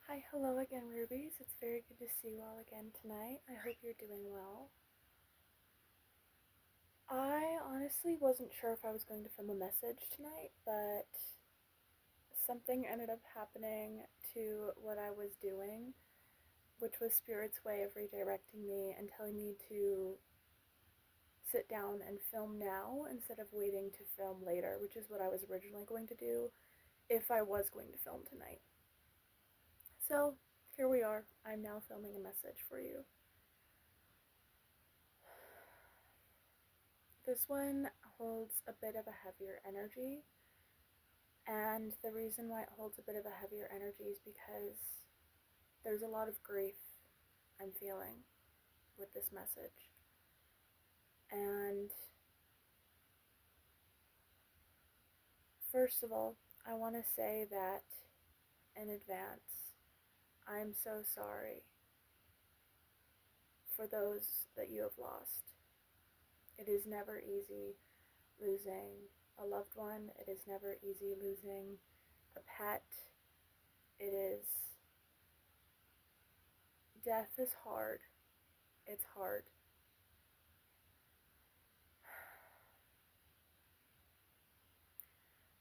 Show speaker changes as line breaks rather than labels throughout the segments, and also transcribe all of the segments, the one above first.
Hi, hello again, Rubies. It's very good to see you all again tonight. I hope you're doing well. I honestly wasn't sure if I was going to film a message tonight, but something ended up happening to what I was doing, which was Spirit's way of redirecting me and telling me to sit down and film now instead of waiting to film later, which is what I was originally going to do if I was going to film tonight. So, here we are. I'm now filming a message for you. This one holds a bit of a heavier energy, and the reason why it holds a bit of a heavier energy is because there's a lot of grief I'm feeling with this message. And first of all, I want to say that in advance, I'm so sorry for those that you have lost. It is never easy losing a loved one, it is never easy losing a pet. It is Death is hard. It's hard.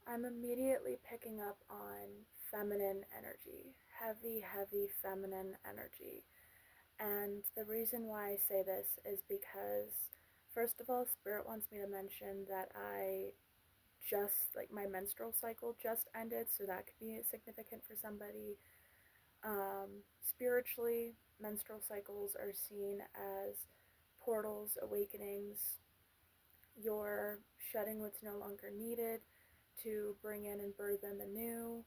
I'm immediately picking up on feminine energy, heavy, heavy feminine energy. And the reason why I say this is because, first of all, Spirit wants me to mention that my menstrual cycle just ended, so that could be significant for somebody. Spiritually, menstrual cycles are seen as portals, awakenings. You're shedding what's no longer needed to bring in and birth in the new,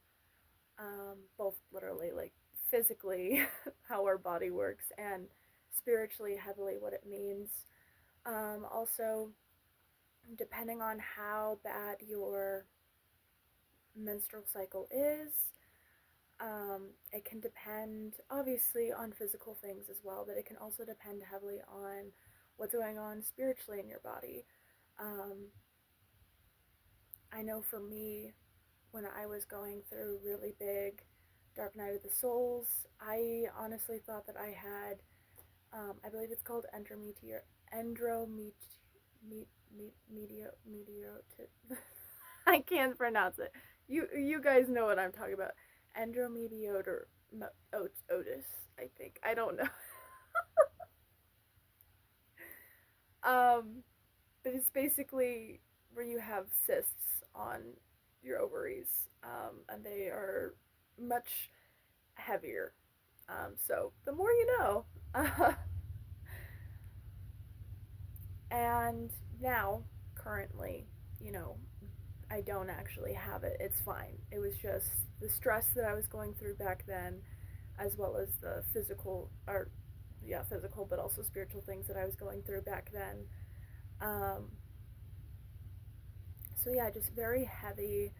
both literally, like physically, how our body works, and spiritually, heavily, what it means. Also, depending on how bad your menstrual cycle is, it can depend obviously on physical things as well, but it can also depend heavily on what's going on spiritually in your body. Um, I know for me, when I was going through really big Dark Night of the Souls, I honestly thought that I had, I believe it's called endrometio, I can't pronounce it. You guys know what I'm talking about. Endometriosis, Otis, I think. I don't know. um, but it's basically where you have cysts on your ovaries, and they are much heavier. So the more you know. And now, currently, you know, I don't actually have it. It's fine. It was just the stress that I was going through back then, as well as the physical, or yeah, physical, but also spiritual things that I was going through back then. Um, so yeah, just very heavy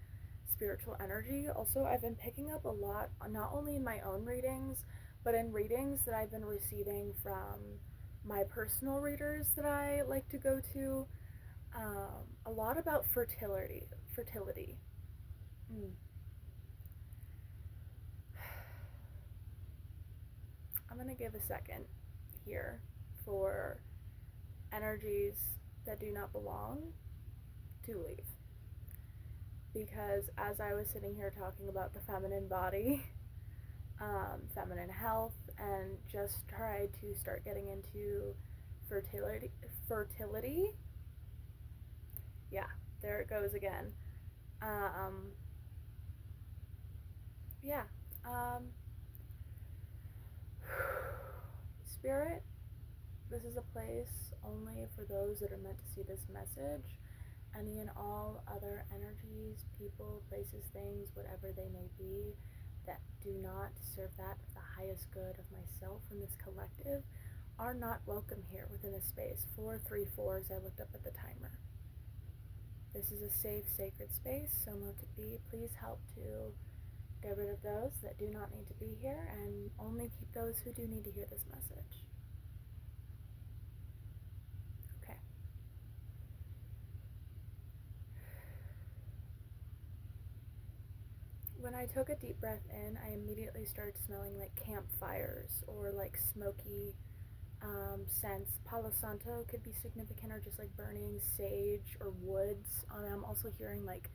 spiritual energy. Also, I've been picking up a lot, not only in my own readings, but in readings that I've been receiving from my personal readers that I like to go to. A lot about fertility. Fertility. Mm. I'm gonna give a second here for energies that do not belong to leave. Because as I was sitting here talking about the feminine body, feminine health, and just tried to start getting into fertility. Fertility. Yeah, there it goes again. Um, yeah. Um, Spirit, this is a place only for those that are meant to see this message. Any and all other energies, people, places, things, whatever they may be, that do not serve that of the highest good of myself and this collective are not welcome here within this space. 434 as I looked up at the timer. This is a safe, sacred space, so mote it be. Please help to get rid of those that do not need to be here and only keep those who do need to hear this message. Okay. When I took a deep breath in, I immediately started smelling like campfires or like smoky scents. Palo Santo could be significant, or just like burning sage or woods. I'm also hearing like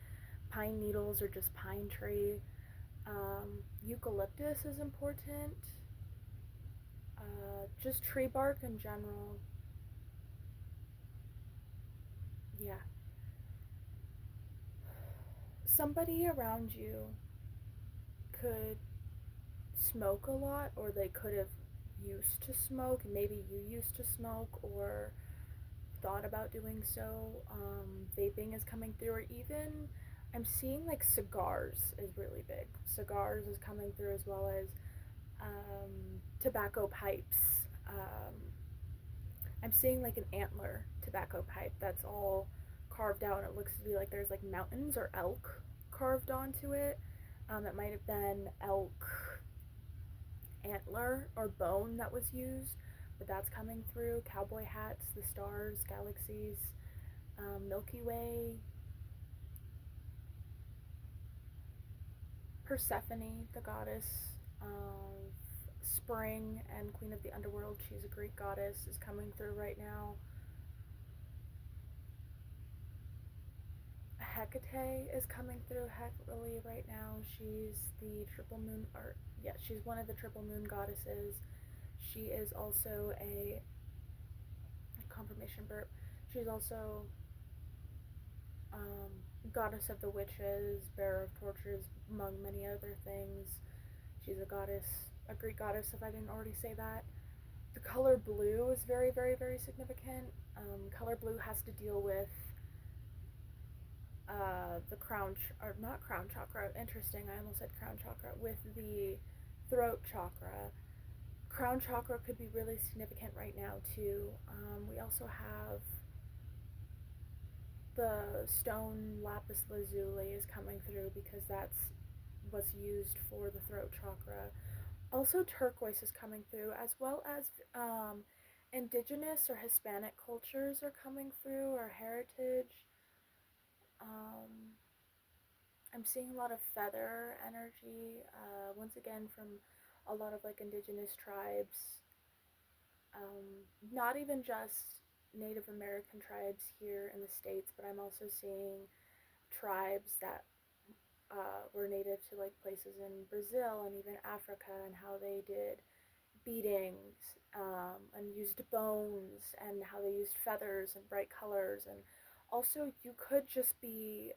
pine needles or just pine tree. Eucalyptus is important. Just tree bark in general. Yeah. Somebody around you could smoke a lot, or they could have used to smoke. Maybe you used to smoke or thought about doing so. Vaping is coming through, or even I'm seeing like cigars is really big. Cigars is coming through, as well as tobacco pipes. Um, I'm seeing like an antler tobacco pipe that's all carved out. It looks to be like there's like mountains or elk carved onto it. It might have been elk antler or bone that was used, but that's coming through. Cowboy hats, the stars, galaxies, Milky Way, Persephone, the goddess of spring and queen of the underworld. She's a Greek goddess, is coming through right now. Hecate is coming through heavily right now. She's the triple moon, or yeah, she's one of the triple moon goddesses. She is also a confirmation burp. She's also um, goddess of the witches, bearer of tortures, among many other things. She's a goddess, a Greek goddess, if I didn't already say that. The color blue is very, very, very significant. Color blue has to deal with the or not crown chakra. Interesting, I almost said crown chakra. With the throat chakra. Crown chakra could be really significant right now, too. We also have the stone lapis lazuli is coming through, because that's what's used for the throat chakra. Also, turquoise is coming through, as well as indigenous or Hispanic cultures are coming through, or heritage. Um, I'm seeing a lot of feather energy, once again, from a lot of like indigenous tribes. Not even just Native American tribes here in the States, but I'm also seeing tribes that were native to like places in Brazil and even Africa, and how they did beatings, and used bones, and how they used feathers and bright colors. And also, you could just be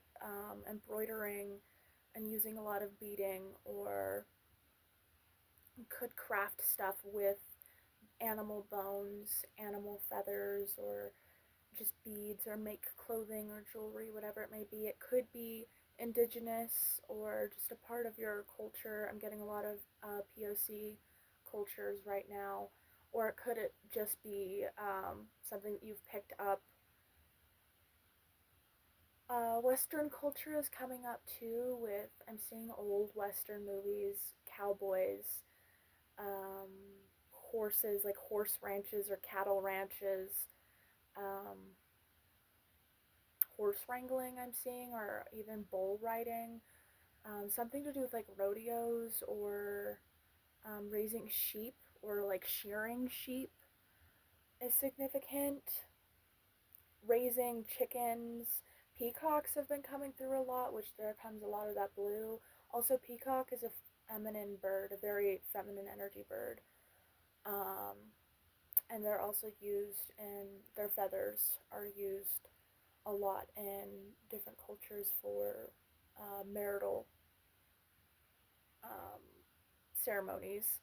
embroidering and using a lot of beading, or could craft stuff with animal bones, animal feathers, or just beads, or make clothing or jewelry, whatever it may be. It could be indigenous or just a part of your culture. I'm getting a lot of POC cultures right now. Or it could just be something that you've picked up. Western culture is coming up too, with I'm seeing old Western movies, cowboys, um, horses, like horse ranches or cattle ranches, um, horse wrangling I'm seeing, or even bull riding. Something to do with like rodeos, or raising sheep, or like shearing sheep is significant. Raising chickens. Peacocks have been coming through a lot, which there comes a lot of that blue. Also, peacock is a feminine bird, a very feminine energy bird. Um, and they're also used in, their feathers are used a lot in different cultures for marital um, ceremonies.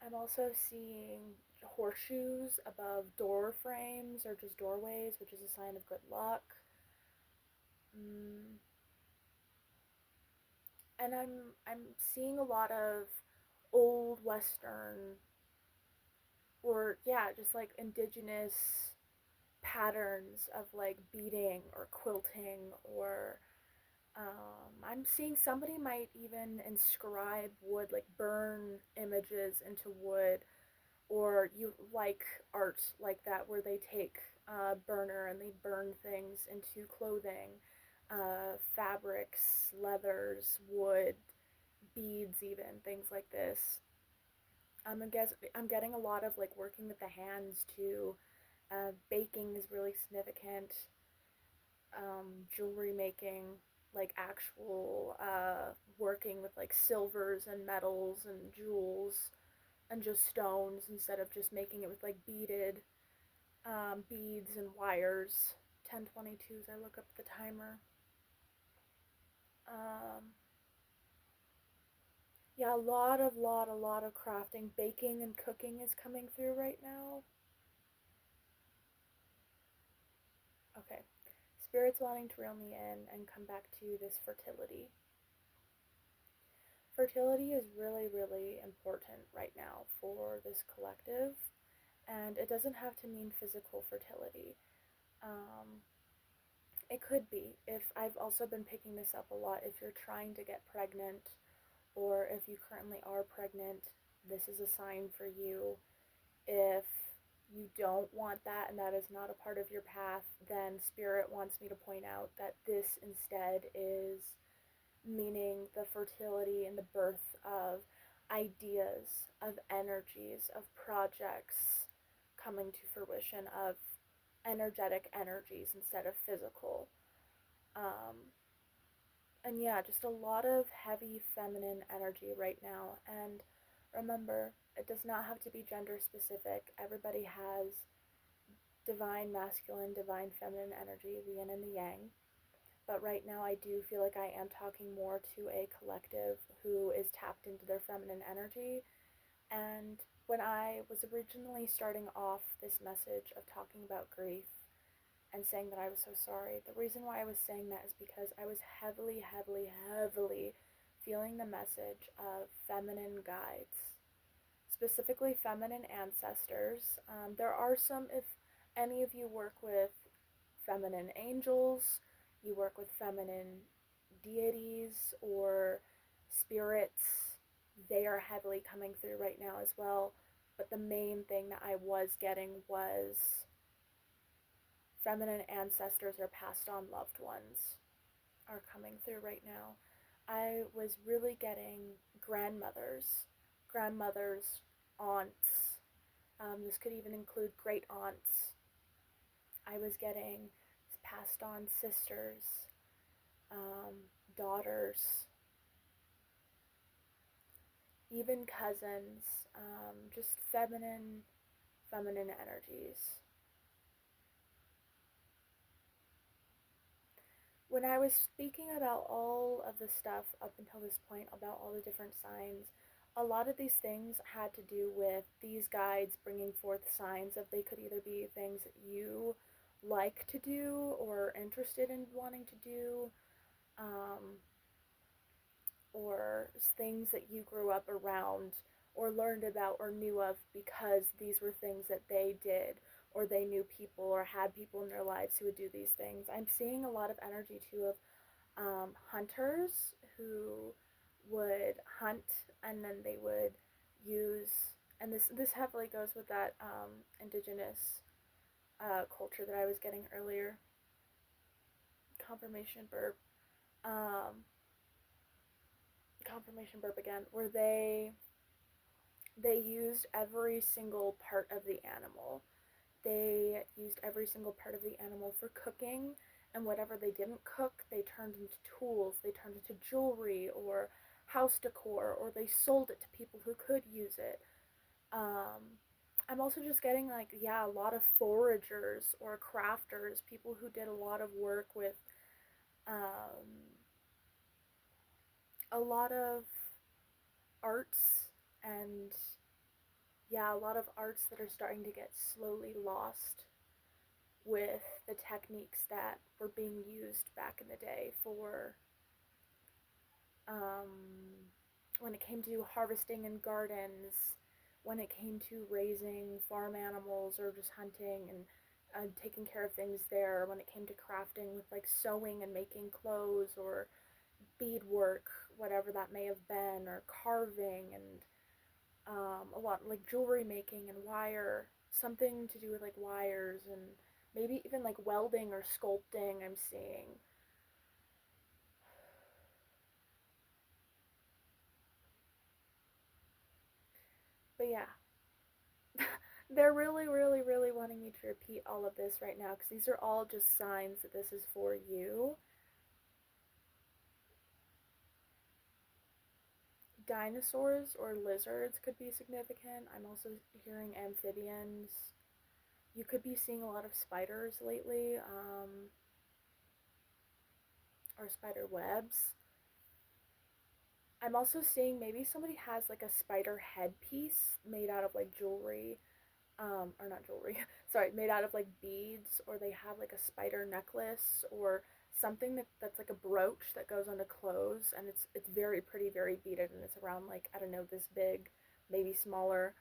I'm also seeing horseshoes above door frames or just doorways, which is a sign of good luck. Mm. And I'm seeing a lot of old Western, or yeah, just like indigenous patterns of like beading or quilting, or I'm seeing somebody might even inscribe wood, like burn images into wood, or you like art like that, where they take a burner and they burn things into clothing, fabrics, leathers, wood. beads, even things like this. I'm getting a lot of like working with the hands too. Baking is really significant. Jewelry making, like actual working with like silvers and metals and jewels and just stones instead of just making it with like beaded beads and wires. 1022s. I look up the timer. Um, yeah, a lot of crafting, baking, and cooking is coming through right now. Okay, Spirit's wanting to reel me in and come back to this fertility. Fertility is really, really important right now for this collective, and it doesn't have to mean physical fertility. Um, it could be. If I've also been picking this up a lot, if you're trying to get pregnant, or if you currently are pregnant, this is a sign for you. If you don't want that and that is not a part of your path, then Spirit wants me to point out that this instead is meaning the fertility and the birth of ideas, of energies, of projects coming to fruition, of energetic energies instead of physical. Um, and yeah, just a lot of heavy feminine energy right now. And remember, it does not have to be gender specific. Everybody has divine masculine, divine feminine energy, the yin and the yang. But right now, I do feel like I am talking more to a collective who is tapped into their feminine energy. And when I was originally starting off this message of talking about grief and saying that I was so sorry, the reason why I was saying that is because I was heavily, heavily, heavily feeling the message of feminine guides, specifically feminine ancestors. There are some, if any of you work with feminine angels, you work with feminine deities or spirits, they are heavily coming through right now as well. But the main thing that I was getting was feminine ancestors or passed on loved ones are coming through right now. I was really getting grandmothers, grandmothers, aunts. This could even include great aunts. I was getting passed on sisters, um, daughters, even cousins, just feminine energies. When I was speaking about all of the stuff up until this point, about all the different signs, a lot of these things had to do with these guides bringing forth signs of they could either be things that you like to do or interested in wanting to do, um, or things that you grew up around or learned about or knew of because these were things that they did or they knew people or had people in their lives who would do these things. I'm seeing a lot of energy too of hunters who would hunt and then they would use, and this heavily goes with that indigenous culture that I was getting earlier. Confirmation burp. Um, confirmation burp again. Where they used every single part of the animal. They used every single part of the animal for cooking, and whatever they didn't cook, they turned into tools, they turned into jewelry or house decor, or they sold it to people who could use it. Um, I'm also just getting like, yeah, a lot of foragers or crafters, people who did a lot of work with um, a lot of arts and yeah, a lot of arts that are starting to get slowly lost with the techniques that were being used back in the day for um, when it came to harvesting in gardens, when it came to raising farm animals or just hunting and taking care of things there, when it came to crafting with like sewing and making clothes or beadwork, whatever that may have been, or carving and a lot like jewelry making and wire, something to do with like wires and maybe even like welding or sculpting. I'm seeing But yeah, they're really, really, really wanting me to repeat all of this right now because these are all just signs that this is for you. Dinosaurs or lizards could be significant. I'm also hearing amphibians. You could be seeing a lot of spiders lately, or spider webs. I'm also seeing maybe somebody has like a spider headpiece made out of like jewelry, or not jewelry, sorry, made out of like beads, or they have like a spider necklace or something that's like a brooch that goes onto clothes, and it's very pretty, very beaded, and it's around like, I don't know, this big, maybe smaller.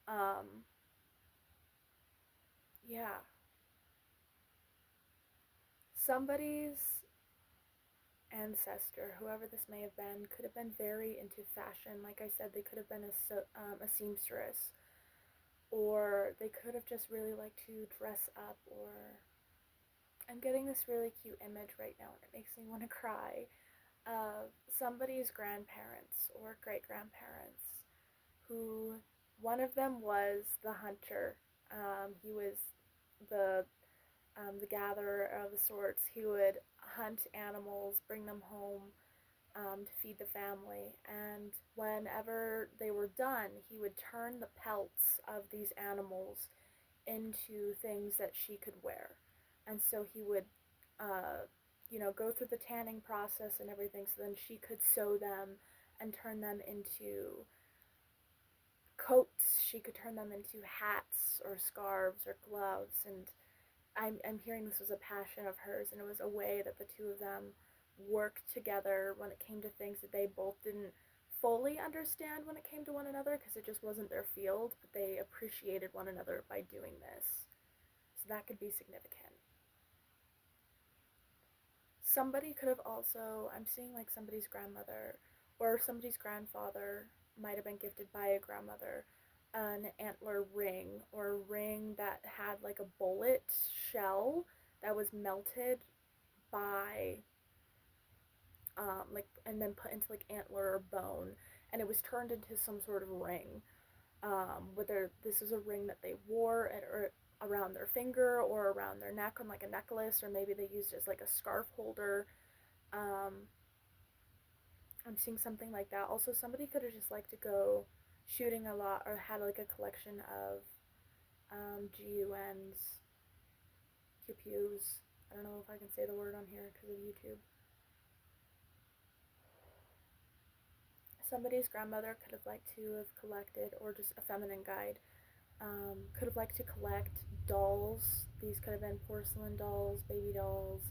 Um, yeah, somebody's ancestor, whoever this may have been, could have been very into fashion. Like I said, they could have been a seamstress, or they could have just really liked to dress up, or I'm getting this really cute image right now and it makes me want to cry of somebody's grandparents or great grandparents who one of them was the hunter. He was the the gatherer of the sorts. He would hunt animals, bring them home to feed the family, and whenever they were done, he would turn the pelts of these animals into things that she could wear. And so he would, uh, go through the tanning process and everything so then she could sew them and turn them into coats. She could turn them into hats or scarves or gloves. And I'm hearing this was a passion of hers, and it was a way that the two of them worked together when it came to things that they both didn't fully understand when it came to one another because it just wasn't their field, but they appreciated one another by doing this. So that could be significant. Somebody could have also, I'm seeing like somebody's grandmother or somebody's grandfather might have been gifted by a grandmother an antler ring, or a ring that had like a bullet shell that was melted by like, and then put into like antler or bone, and it was turned into some sort of ring. Whether this is a ring that they wore at, or around their finger or around their neck on like a necklace, or maybe they used it as like a scarf holder. um, I'm seeing something like that. Also, somebody could have just liked to go shooting a lot, or had like a collection of GUNs, QPUs. I don't know if I can say the word on here because of YouTube. Somebody's grandmother could have liked to have collected, or just a feminine guide, could have liked to collect dolls. These could have been porcelain dolls, baby dolls,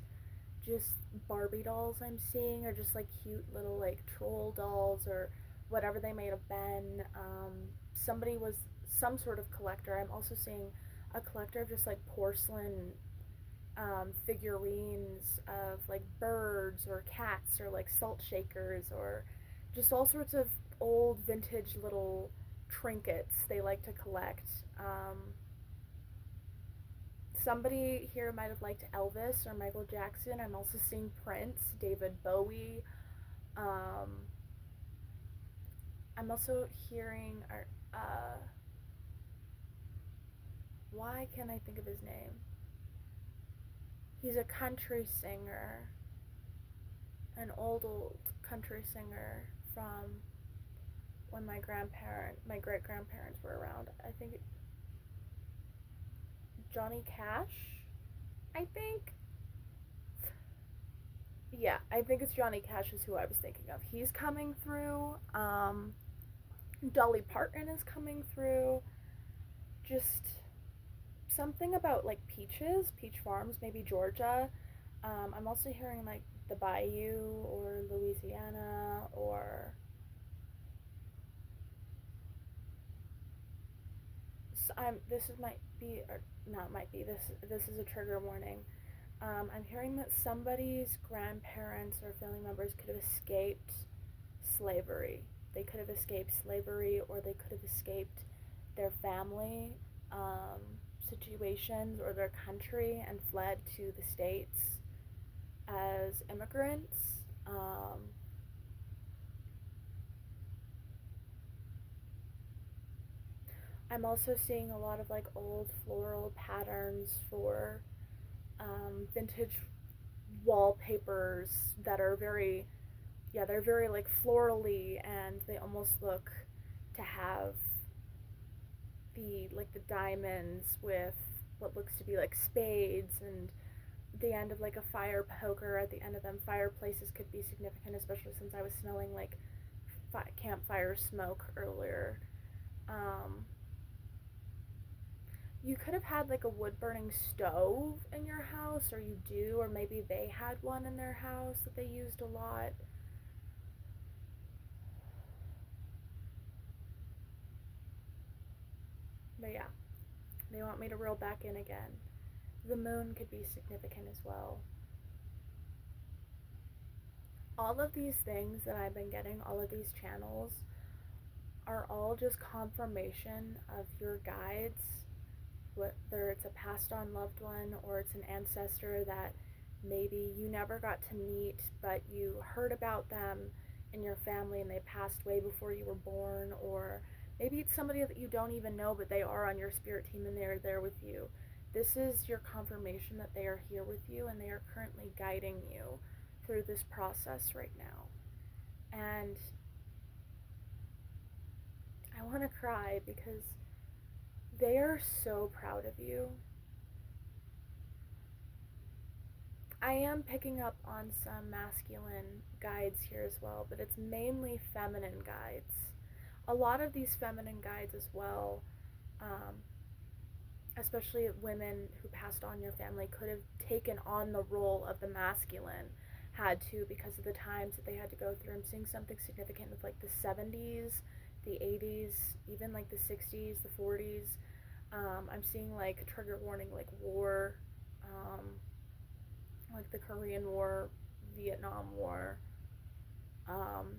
just Barbie dolls I'm seeing, or just like cute little like troll dolls, or whatever they may have been. Somebody was some sort of collector. I'm also seeing a collector of just like porcelain figurines of like birds or cats or like salt shakers, or just all sorts of old vintage little trinkets they like to collect. Somebody here might have liked Elvis or Michael Jackson. I'm also seeing Prince, David Bowie. Um, I'm also hearing, why can't I think of his name? He's a country singer, an old country singer from when my great grandparents were around. I think Johnny Cash. I think, yeah, I think it's Johnny Cash is who I was thinking of. He's coming through. Dolly Parton is coming through. Just something about like peaches, peach farms, maybe Georgia. I'm also hearing like the Bayou or Louisiana, or this is might be, or not might be, this is a trigger warning. I'm hearing that somebody's grandparents or family members could have escaped slavery. They could have escaped slavery, or they could have escaped their family um, situations or their country and fled to the States as immigrants. Um, I'm also seeing a lot of like old floral patterns for vintage wallpapers that are very, yeah, they're very like florally, and they almost look to have the diamonds with what looks to be like spades, and the end of like a fire poker at the end of them. Fireplaces could be significant, especially since I was smelling like campfire smoke earlier. Um, you could have had like a wood burning stove in your house, or you do, or maybe they had one in their house that they used a lot. But yeah, they want me to reel back in again. The moon could be significant as well. All of these things that I've been getting, all of these channels, are all just confirmation of your guides, whether it's a passed on loved one or it's an ancestor that maybe you never got to meet, but you heard about them in your family and they passed away before you were born, or maybe it's somebody that you don't even know, but they are on your spirit team and they're there with you. This is your confirmation that they are here with you and they are currently guiding you through this process right now. And I want to cry because they are so proud of you. I am picking up on some masculine guides here as well, but it's mainly feminine guides. A lot of these feminine guides as well, um, especially women who passed on your family, could have taken on the role of the masculine, had to, because of the times that they had to go through. I'm seeing something significant with like the 70s, the 80s, even like the 60s, the 40s. I'm seeing like trigger warning, like war, um, like the Korean War, Vietnam War, um,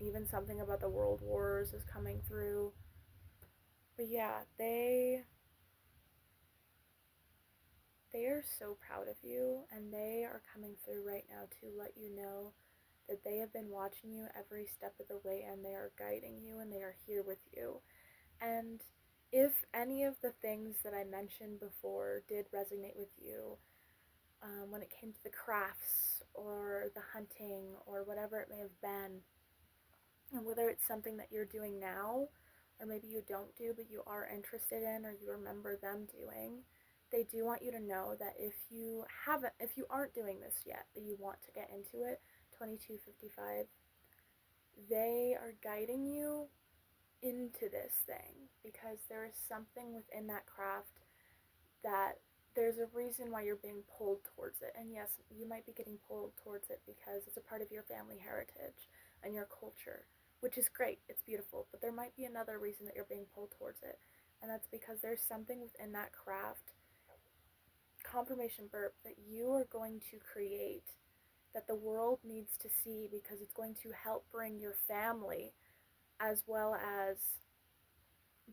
even something about the World Wars is coming through. But yeah, they are so proud of you, and they are coming through right now to let you know that they have been watching you every step of the way, and they are guiding you, and they are here with you. And if any of the things that I mentioned before did resonate with you, when it came to the crafts or the hunting or whatever it may have been, and whether it's something that you're doing now or maybe you don't do but you are interested in or you remember them doing, they do want you to know that if you aren't doing this yet but you want to get into it, 2255, they are guiding you into this thing because there is something within that craft that there's a reason why you're being pulled towards it. And yes, you might be getting pulled towards it because it's a part of your family heritage and your culture, which is great. It's beautiful. But there might be another reason that you're being pulled towards it. And that's because there's something within that craft, confirmation burp, that you are going to create that the world needs to see because it's going to help bring your family as well as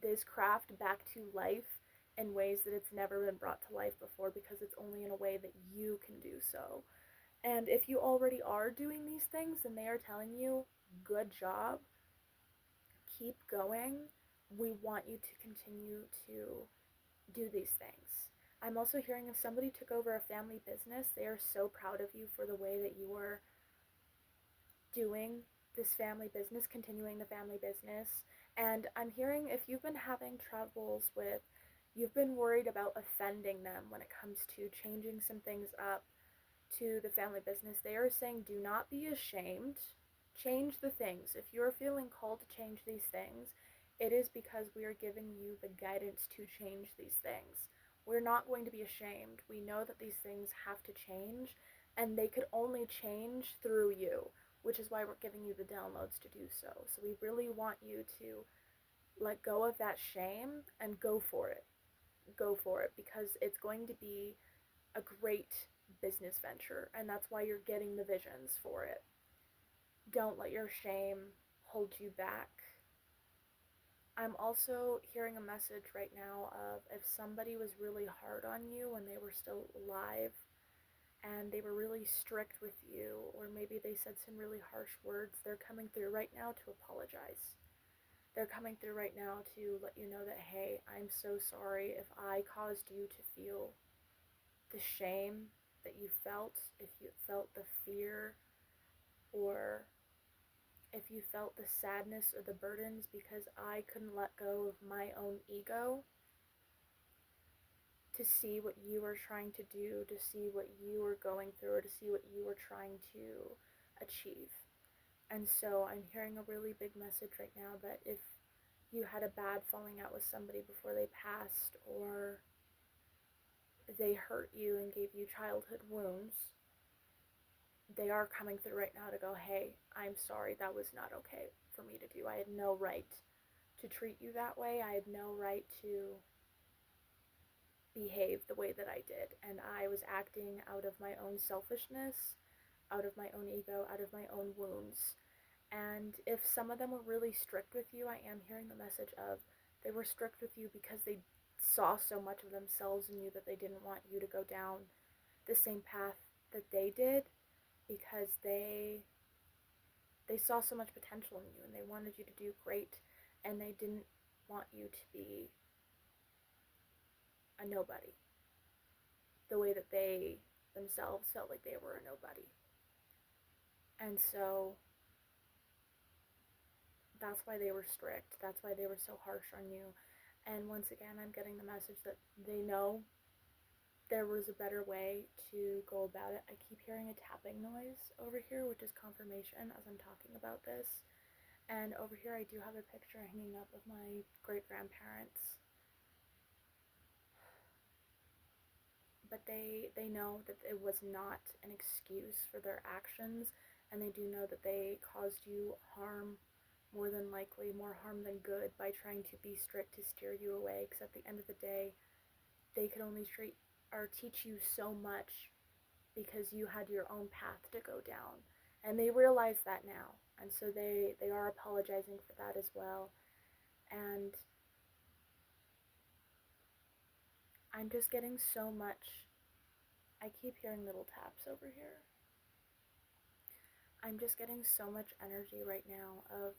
this craft back to life in ways that it's never been brought to life before, because it's only in a way that you can do so. And if you already are doing these things and they are telling you, good job, keep going, we want you to continue to do these things. I'm also hearing if somebody took over a family business, they are so proud of you for the way that you are doing this family business, continuing the family business. And I'm hearing if you've been having troubles with, you've been worried about offending them when it comes to changing some things up to the family business, they are saying do not be ashamed. Change the things. If you're feeling called to change these things, it is because we are giving you the guidance to change these things. We're not going to be ashamed. We know that these things have to change, and they could only change through you, which is why we're giving you the downloads to do so. So we really want you to let go of that shame and go for it. Go for it because it's going to be a great business venture, and that's why you're getting the visions for it. Don't let your shame hold you back. I'm also hearing a message right now of if somebody was really hard on you when they were still alive and they were really strict with you, or maybe they said some really harsh words, they're coming through right now to apologize. they're coming through right now to let you know that, hey, I'm so sorry if I caused you to feel the shame that you felt, if you felt the fear, or if you felt the sadness or the burdens because I couldn't let go of my own ego to see what you were trying to do, to see what you were going through, or to see what you were trying to achieve. And so I'm hearing a really big message right now that if you had a bad falling out with somebody before they passed, or they hurt you and gave you childhood wounds, they are coming through right now to go, hey, I'm sorry, that was not okay for me to do. I had no right to treat you that way. I had no right to behave the way that I did. And I was acting out of my own selfishness, out of my own ego, out of my own wounds. And if some of them were really strict with you, I am hearing the message of they were strict with you because they saw so much of themselves in you that they didn't want you to go down the same path that they did, because they saw so much potential in you and they wanted you to do great, and they didn't want you to be a nobody the way that they themselves felt like they were a nobody. And so that's why they were strict. That's why they were so harsh on you. And once again, I'm getting the message that they know there was a better way to go about it. I keep hearing a tapping noise over here, which is confirmation as I'm talking about this. And over here, I do have a picture hanging up of my great grandparents. But they know that it was not an excuse for their actions, and they do know that they caused you harm, more than likely more harm than good, by trying to be strict to steer you away, because at the end of the day they could only treat or teach you so much because you had your own path to go down, and they realize that now, and so they are apologizing for that as well. And I'm just getting so much, I keep hearing little taps over here. I'm just getting so much energy right now of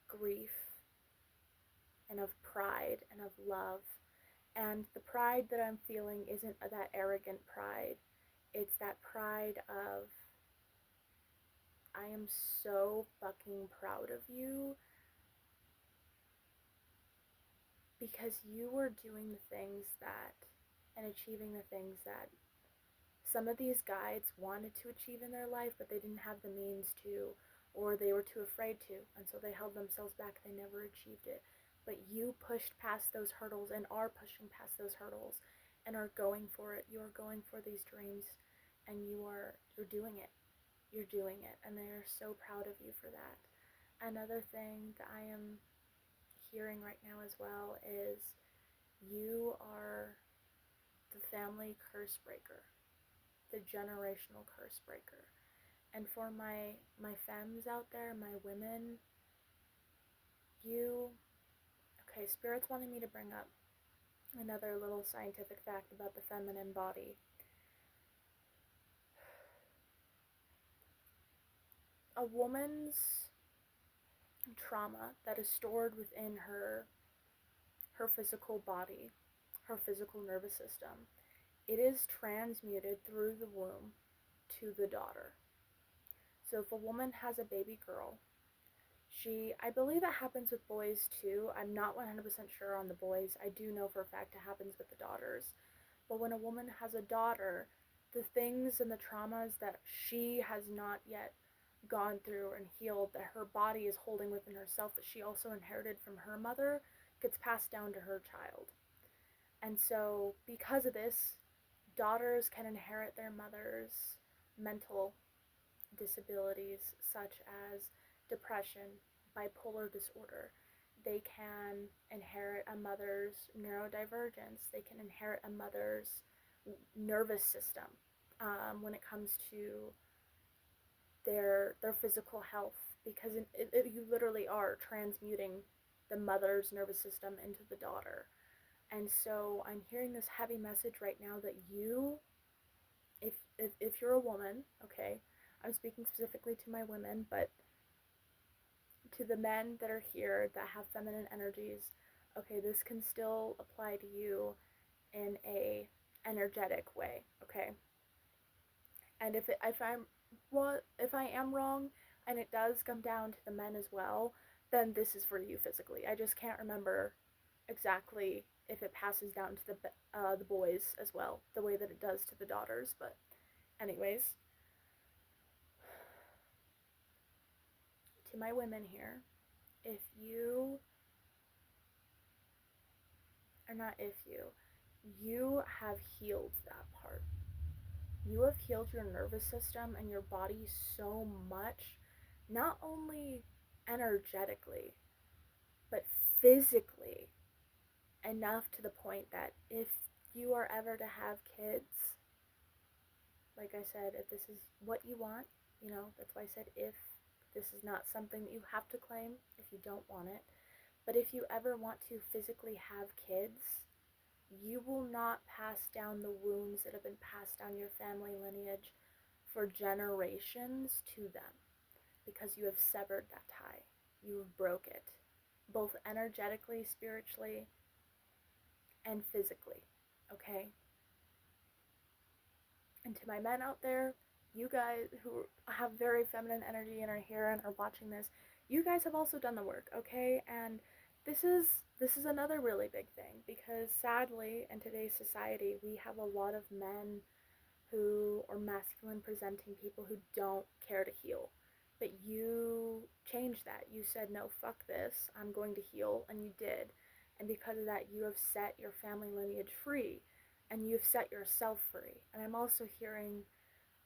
grief and of pride and of love. And the pride that I'm feeling isn't that arrogant pride. It's that pride of, I am so fucking proud of you because you were doing the things that, and achieving the things that some of these guides wanted to achieve in their life, but they didn't have the means to, or they were too afraid to, and so they held themselves back. They never achieved it. But you pushed past those hurdles and are pushing past those hurdles and are going for it. You are going for these dreams, and you're doing it. You're doing it, and they are so proud of you for that. Another thing that I am hearing right now as well is you are the family curse breaker, the generational curse breaker. And for my femmes out there, my women, you, okay, Spirit's wanting me to bring up another little scientific fact about the feminine body. A woman's trauma that is stored within her physical body, her physical nervous system, it is transmuted through the womb to the daughter. So if a woman has a baby girl, I believe it happens with boys too. I'm not 100% sure on the boys. I do know for a fact it happens with the daughters. But when a woman has a daughter, the things and the traumas that she has not yet gone through and healed, that her body is holding within herself, that she also inherited from her mother, gets passed down to her child. And so because of this, daughters can inherit their mother's mental disabilities such as depression, bipolar disorder. They can inherit a mother's neurodivergence. They can inherit a mother's nervous system when it comes to their physical health, because you literally are transmuting the mother's nervous system into the daughter. And so I'm hearing this heavy message right now that you, if you're a woman, okay, I'm speaking specifically to my women, but to the men that are here that have feminine energies, okay, this can still apply to you in a energetic way, okay? And if I am wrong and it does come down to the men as well, then this is for you physically. I just can't remember exactly if it passes down to the boys as well, the way that it does to the daughters. But anyways, to my women here, if you or not if you have healed that part. You have healed your nervous system and your body so much, not only energetically, but physically, enough to the point that if you are ever to have kids, like I said, if this is what you want, that's why I said if. This is not something that you have to claim if you don't want it. But if you ever want to physically have kids, you will not pass down the wounds that have been passed down your family lineage for generations to them, because you have severed that tie. You have broke it, both energetically, spiritually, and physically, okay? And to my men out there, you guys who have very feminine energy and are here and are watching this, you guys have also done the work, okay? And this is another really big thing, because sadly in today's society we have a lot of men who are masculine presenting people who don't care to heal. But you changed that. You said, no, fuck this, I'm going to heal, and you did. And because of that, you have set your family lineage free, and you've set yourself free. And I'm also hearing,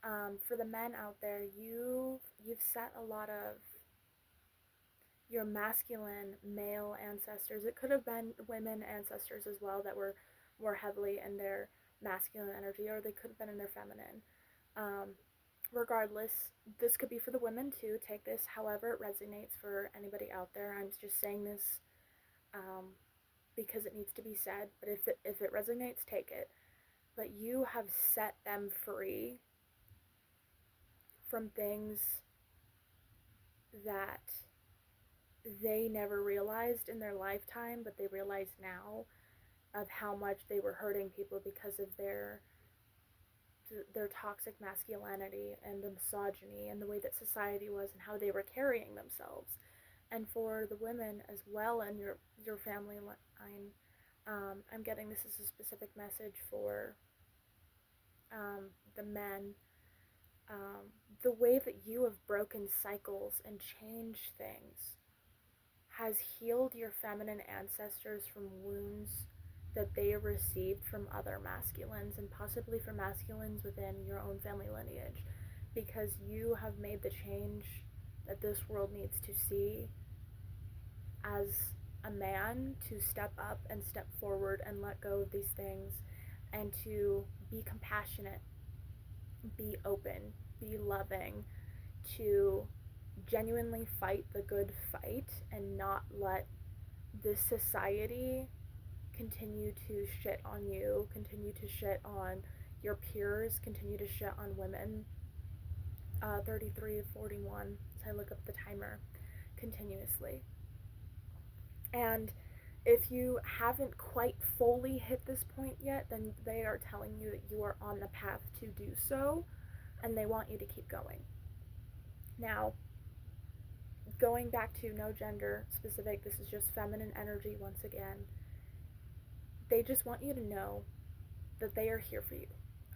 for the men out there, you've set a lot of your masculine male ancestors. It could have been women ancestors as well that were more heavily in their masculine energy, or they could have been in their feminine. Regardless, this could be for the women too. Take this however it resonates for anybody out there. I'm just saying this because it needs to be said. But if it resonates, take it. But you have set them free from things that they never realized in their lifetime, but they realize now, of how much they were hurting people because of their toxic masculinity and the misogyny and the way that society was and how they were carrying themselves. And for the women as well in your family line, I'm getting this as a specific message for the men. The way that you have broken cycles and changed things has healed your feminine ancestors from wounds that they received from other masculines, and possibly from masculines within your own family lineage, because you have made the change that this world needs to see as a man, to step up and step forward and let go of these things, and to be compassionate, be open, be loving, to genuinely fight the good fight and not let this society continue to shit on you, continue to shit on your peers, continue to shit on women. 33, 41, as I look up the timer continuously. And if you haven't quite fully hit this point yet, then they are telling you that you are on the path to do so, and they want you to keep going. Now, going back to no gender specific, this is just feminine energy once again. They just want you to know that they are here for you,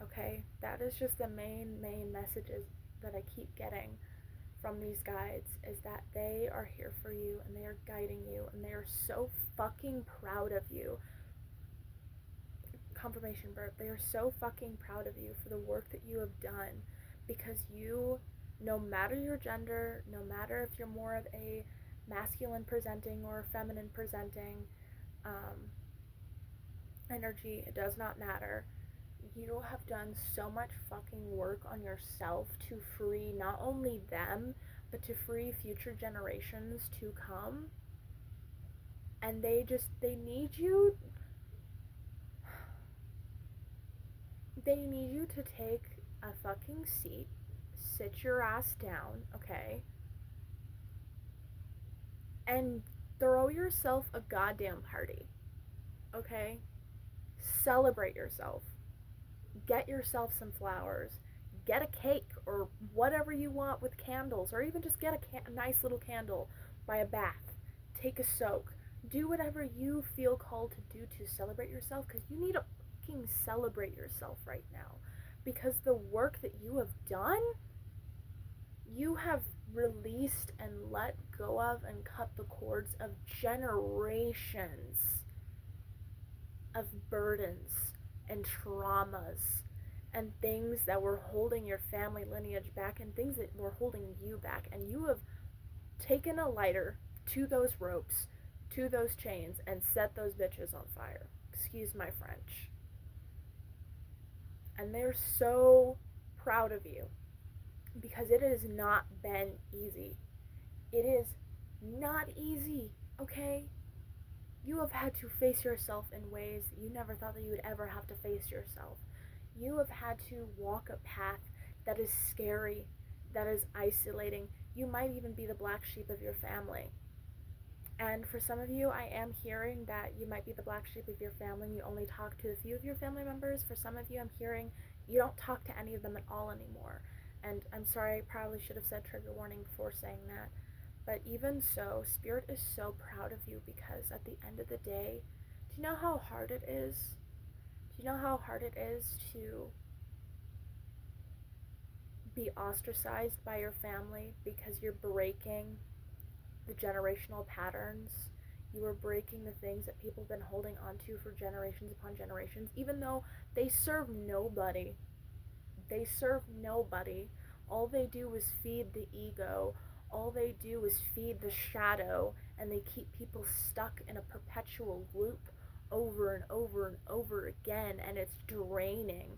okay? That is just the main messages that I keep getting from these guides, is that they are here for you and they are guiding you and they are so fucking proud of you. Confirmation birth. They are so fucking proud of you for the work that you have done, because you, no matter your gender, no matter if you're more of a masculine presenting or a feminine presenting energy, it does not matter. You have done so much fucking work on yourself to free not only them, but to free future generations to come. And they need you. They need you to take a fucking seat, sit your ass down, okay? and throw yourself a goddamn party, okay? Celebrate yourself. Get yourself some flowers. Get a cake or whatever you want with candles, or even just get a nice little candle by a bath. Take a soak. Do whatever you feel called to do to celebrate yourself, because you need to fucking celebrate yourself right now. Because the work that you have done, you have released and let go of and cut the cords of generations of burdens and traumas and things that were holding your family lineage back and things that were holding you back. And you have taken a lighter to those ropes, to those chains, and set those bitches on fire. Excuse my French. And they're so proud of you because it has not been easy. It is not easy, okay? You have had to face yourself in ways that you never thought that you would ever have to face yourself. You have had to walk a path that is scary, that is isolating. You might even be the black sheep of your family. And for some of you, I am hearing that you might be the black sheep of your family and you only talk to a few of your family members. For some of you, I'm hearing you don't talk to any of them at all anymore. And I'm sorry, I probably should have said trigger warning before saying that. But even so, Spirit is so proud of you because at the end of the day, do you know how hard it is? Do you know how hard it is to be ostracized by your family because you're breaking the generational patterns? You are breaking the things that people have been holding onto for generations upon generations, even though they serve nobody. They serve nobody. All they do is feed the ego. All they do is feed the shadow, and they keep people stuck in a perpetual loop over and over and over again, and it's draining.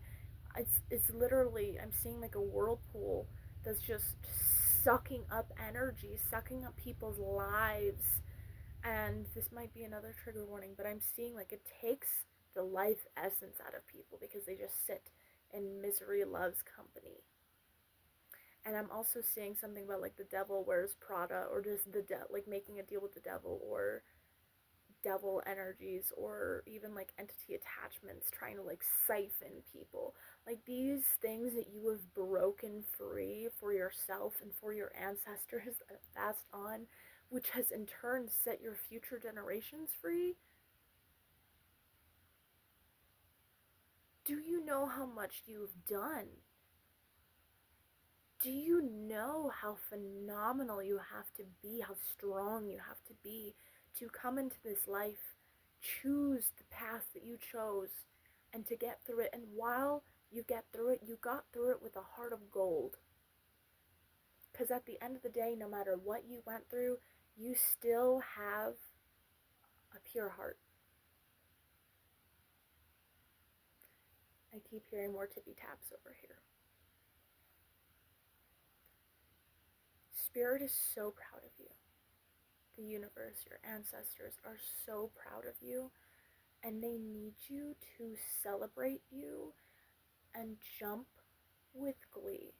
It's literally, I'm seeing like a whirlpool that's just sucking up energy, sucking up people's lives. And this might be another trigger warning, but I'm seeing like it takes the life essence out of people because they just sit in misery loves company. And I'm also seeing something about like the devil wears Prada, or just like making a deal with the devil, or devil energies, or even like entity attachments trying to like siphon people. Like these things that you have broken free for yourself and for your ancestors that passed on, which has in turn set your future generations free. Do you know how much you've done? Do you know how phenomenal you have to be, how strong you have to be to come into this life, choose the path that you chose, and to get through it? And while you get through it, you got through it with a heart of gold. Because at the end of the day, no matter what you went through, you still have a pure heart. I keep hearing more tippy taps over here. Spirit is so proud of you. The universe, your ancestors are so proud of you, and they need you to celebrate you and jump with glee.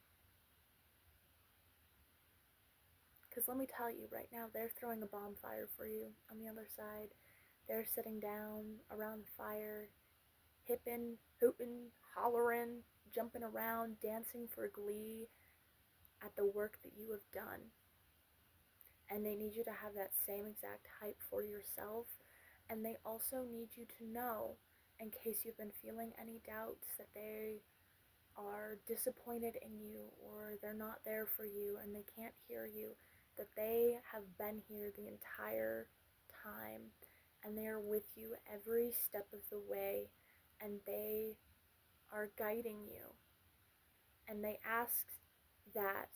Because let me tell you, right now, they're throwing a bonfire for you on the other side. They're sitting down around the fire, hippin', hootin', hollering, jumping around, dancing for glee at the work that you have done. And they need you to have that same exact hype for yourself. And they also need you to know, in case you've been feeling any doubts, that they are disappointed in you or they're not there for you and they can't hear you, that they have been here the entire time and they are with you every step of the way, and they are guiding you. And they ask that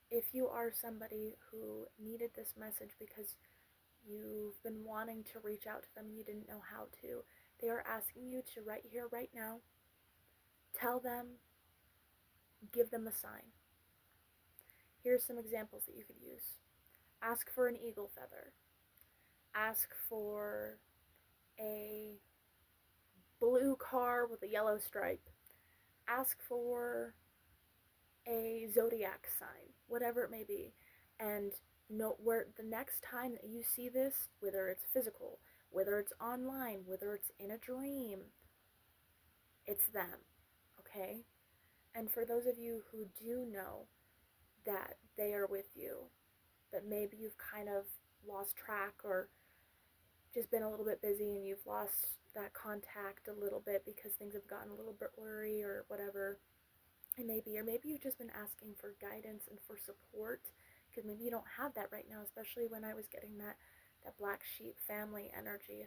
if you are somebody who needed this message because you've been wanting to reach out to them and you didn't know how to, they are asking you to right here, right now, tell them, give them a sign. Here's some examples that you could use. Ask for an eagle feather. Ask for a blue car with a yellow stripe. Ask for a zodiac sign, whatever it may be. And No, where the next time that you see this, whether it's physical, whether it's online, whether it's in a dream, it's them, okay? And for those of you who do know that they are with you, that maybe you've kind of lost track or just been a little bit busy and you've lost that contact a little bit because things have gotten a little bit blurry or whatever it may be, or maybe you've just been asking for guidance and for support because maybe you don't have that right now, especially when I was getting that black sheep family energy,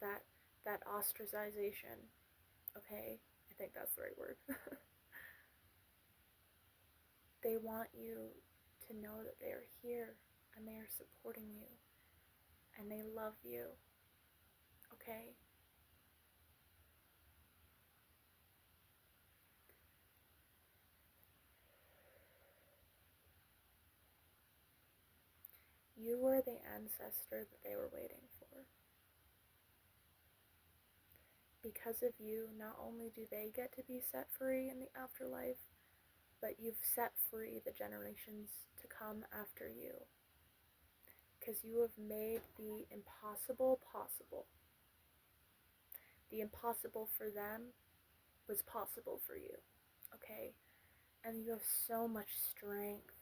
that that ostracization. Okay, I think that's the right word. They want you to know that they are here and they are supporting you and they love you. Okay? You were the ancestor that they were waiting for. Because of you, not only do they get to be set free in the afterlife, but you've set free the generations to come after you. Because you have made the impossible possible. The impossible for them was possible for you. Okay? And you have so much strength,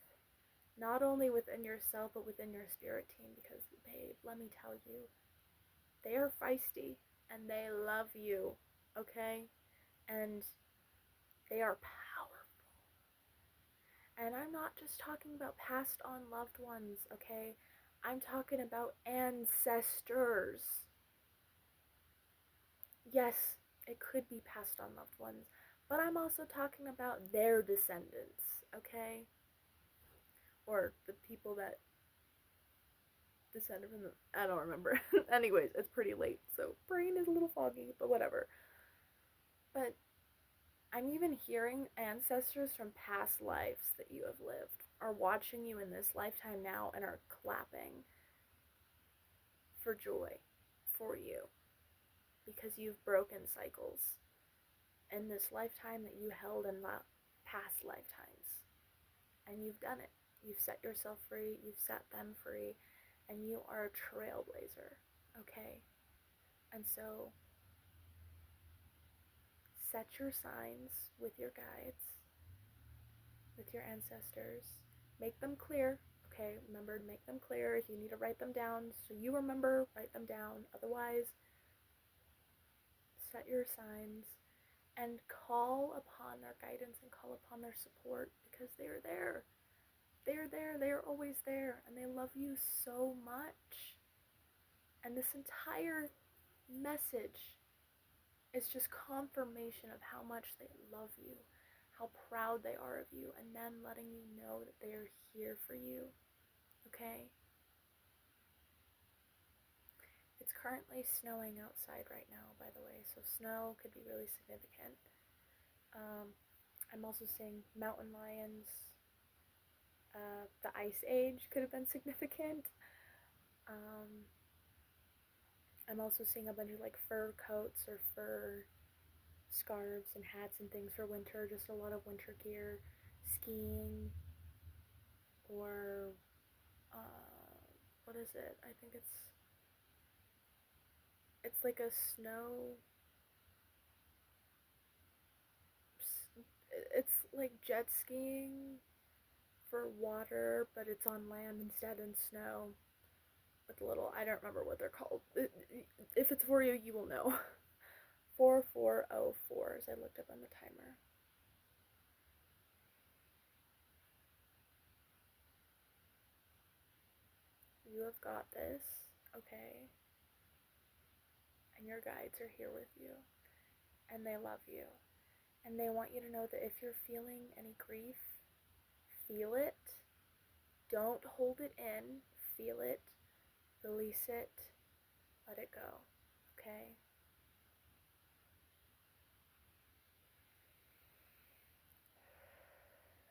not only within yourself, but within your spirit team. Because, babe, let me tell you, they are feisty and they love you. Okay? And they are powerful. And I'm not just talking about passed on loved ones, okay? I'm talking about ancestors. Yes, it could be passed on loved ones, but I'm also talking about their descendants, okay? Or the people that descended from them. I don't remember. Anyways, it's pretty late, so brain is a little foggy, but whatever. But I'm even hearing ancestors from past lives that you have lived are watching you in this lifetime now and are clapping for joy for you because you've broken cycles in this lifetime that you held in the past lifetimes. And you've done it. You've set yourself free, you've set them free, and you are a trailblazer, okay? And so set your signs with your guides, with your ancestors. Make them clear, okay? Remember to make them clear. If you need to write them down so you remember, write them down. Otherwise, set your signs and call upon their guidance and call upon their support because they're there. They're there. They're always there. And they love you so much. And this entire message is just confirmation of how much they love you, how proud they are of you, and them letting you know that they are here for you. Okay? It's currently snowing outside right now, by the way, so snow could be really significant. I'm also seeing mountain lions. The Ice Age could have been significant. Um, I'm also seeing a bunch of like fur coats or fur scarves and hats and things for winter, just a lot of winter gear, skiing, or what is it? I think it's like a snow. It's like jet skiing for water, but it's on land instead in snow. With a little, I don't remember what they're called. If it's for you, you will know. 4404 as I looked up on the timer. You have got this, okay? And your guides are here with you. And they love you. And they want you to know that if you're feeling any grief, feel it. Don't hold it in. Feel it. Release it. Let it go. Okay?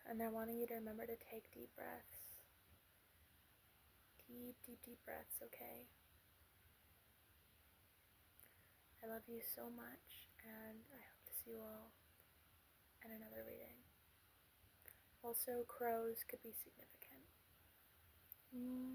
And they're wanting you to remember to take deep breaths. Deep, deep, deep breaths, okay? I love you so much, and I hope to see you all in another reading. Also, crows could be significant. Mm.